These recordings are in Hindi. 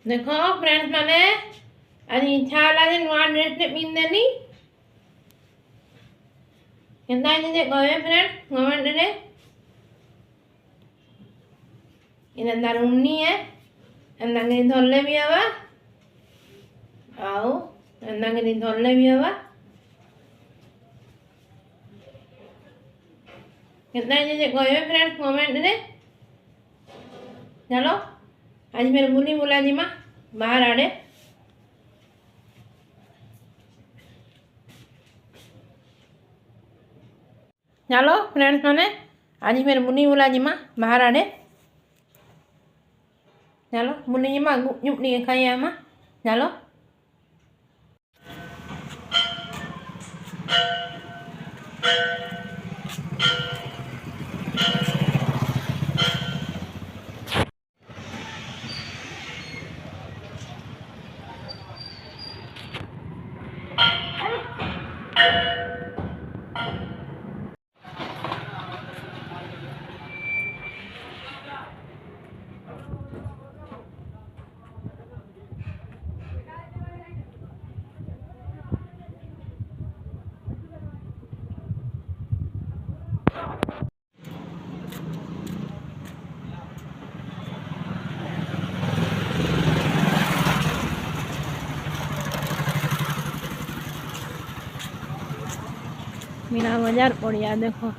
देखो फ्रेंड्स माने आज इच्छा होला जे नुआ ड्रेस ने पिंदेनी केनता जे गए फ्रेंड्स कमेंट रे इन दारुनी है अंदंगे धोले भी हवा आओ अंदंगे धोले भी हवा केनता जे गए फ्रेंड्स कमेंट रे चलो आज मेरे बुनी बोला जी माँ बाहर आड़े चलो फ्रेंड्स माने आज मेरे मुनी बोला जी माँ बाहर आड़े चलो मुनी जी माँ नुप नहीं खाई माँ चलो मीना बाजार पड़िया देखो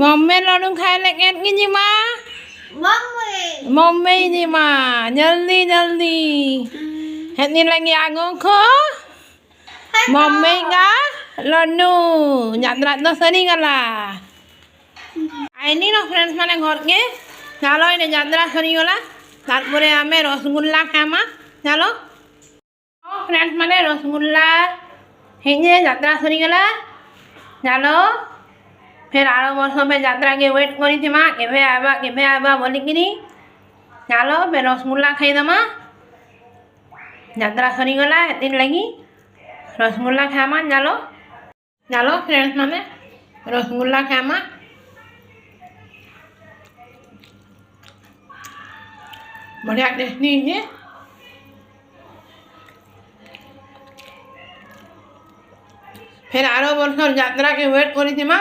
मम्मी लड्डू खाए लेके जी माँ मम्मी जी माँ जल्दी जल्दी इतनी लगी आगो को मम्मी का लड्डू यात्रा तो सरी गला आईनी ना फ्रेंड्स माने घर के चलो इन यात्रा सरी गला तारपरे आमे रसगुल्ला खामा चलो फ्रेंड्स माने रसगुल्ला हेंगे यात्रा सरी गला चलो फिर आरो वर्ष में यात्रा के वेट करी थी माँ केवे आवा बोली कि चलो फिर रसगुल्ला खाई दमा यात्रा सरी गला दिन लगी रसगुल्ला खामा चलो चलो फ्रेंड्स माने रसगुल्ला खामा बढ़िया टेस्टी है फिर आरो वर्ष यात्रा के वेट करी थी माँ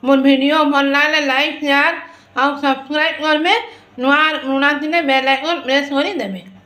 मोर वीडियो भल लगे लाइक शेयर और सब्सक्राइब करबे नुआ नुना बेल आइकन प्रेस कर देबे।